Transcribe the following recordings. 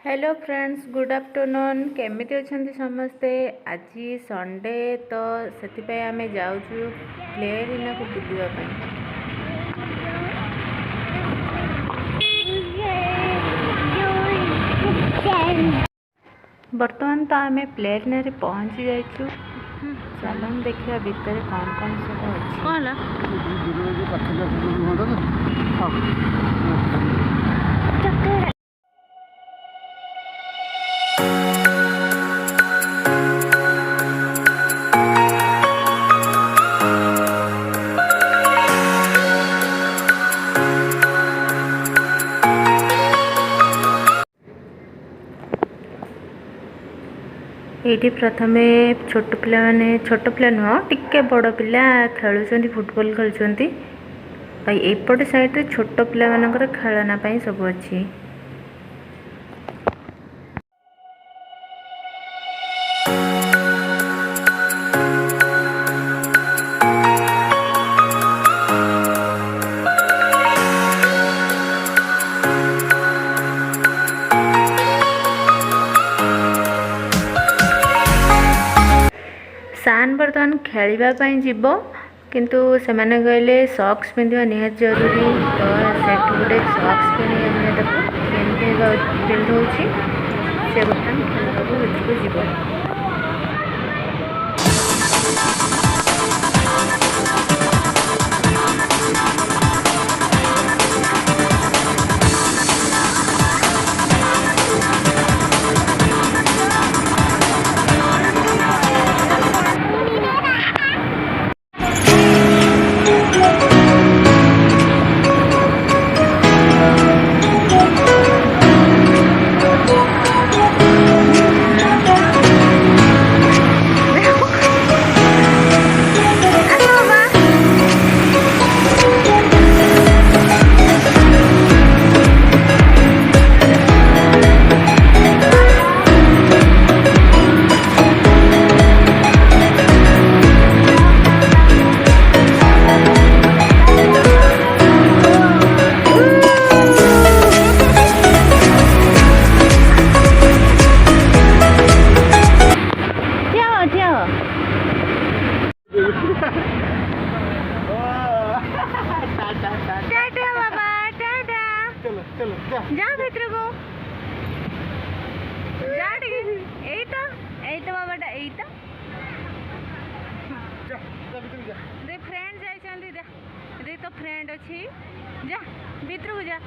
Hello friends, good afternoon. केमिति अछंती समस्ते। आज संडे तो से आम जाऊँ प्ले एरिना को बुलवाई। बर्तमान तो आम प्ले एरिना पहुँची जाइछु। चलन देखिए भितर कौन कौन सब अच्छी। ये प्रथम छोट पिला माने छोट पिला नुह टिके बड़ पिला खेलुंट फुटबॉल खेलुंट। एपट साइड छोट पिला मानकर खेलना सब अच्छी। सान बर्तमान खेलवाई जीव किंतु से कहले सक्स पिंधा निहात जरूरी। तो से गोटे सक्स पिंधे से बर्तमान खेलवा जीव। जा भीतर को जा तो बाबाटा दे फ्रेंड जाइछंती दे तो फ्रेंड अच्छी जा भीतर को जा।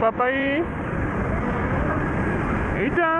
पापाई এইটা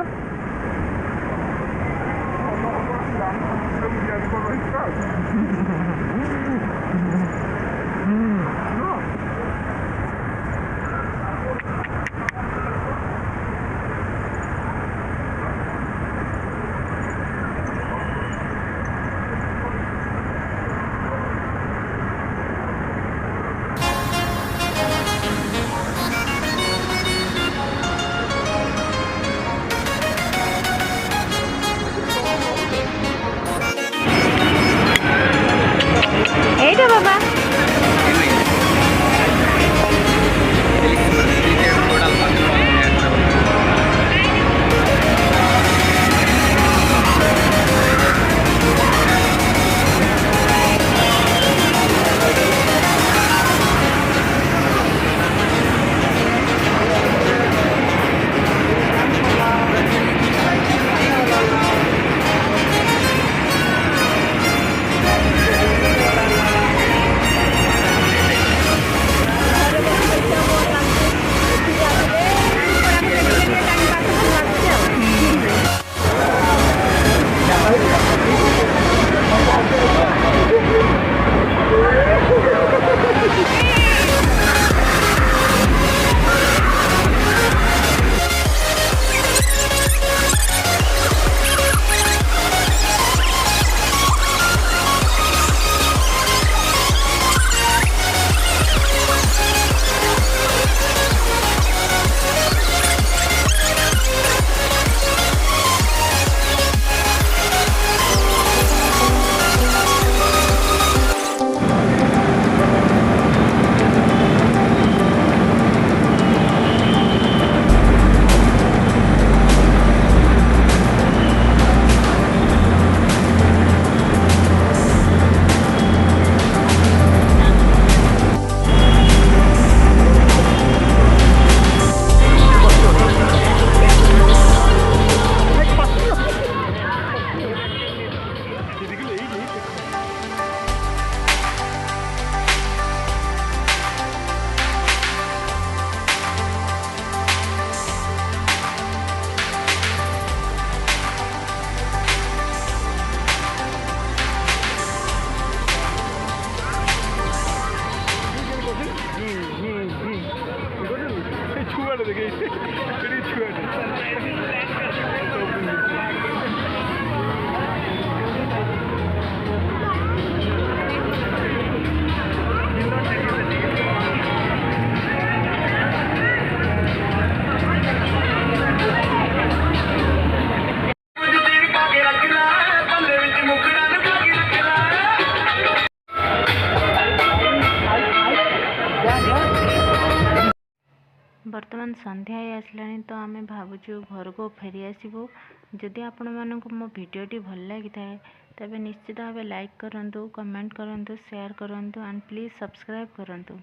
ବର୍ତ୍ତମାନ ସନ୍ଧ୍ୟା ହେଇ ଆସିଲାଣି ତ ଆମେ ଭାବୁଛୁ ଘରକୁ ଫେରି ଆସିବୁ। ଯଦି ଆପଣମାନଙ୍କୁ ମୋ ଭିଡ଼ିଓଟି ଭଲ ଲାଗିଥାଏ ତେବେ ନିଶ୍ଚିତ ଭାବେ ଲାଇକ୍ କରନ୍ତୁ, କମେଣ୍ଟ କରନ୍ତୁ, ସେୟାର କରନ୍ତୁ ଆଣ୍ଡ ପ୍ଲିଜ୍ ସବସ୍କ୍ରାଇବ୍ କରନ୍ତୁ।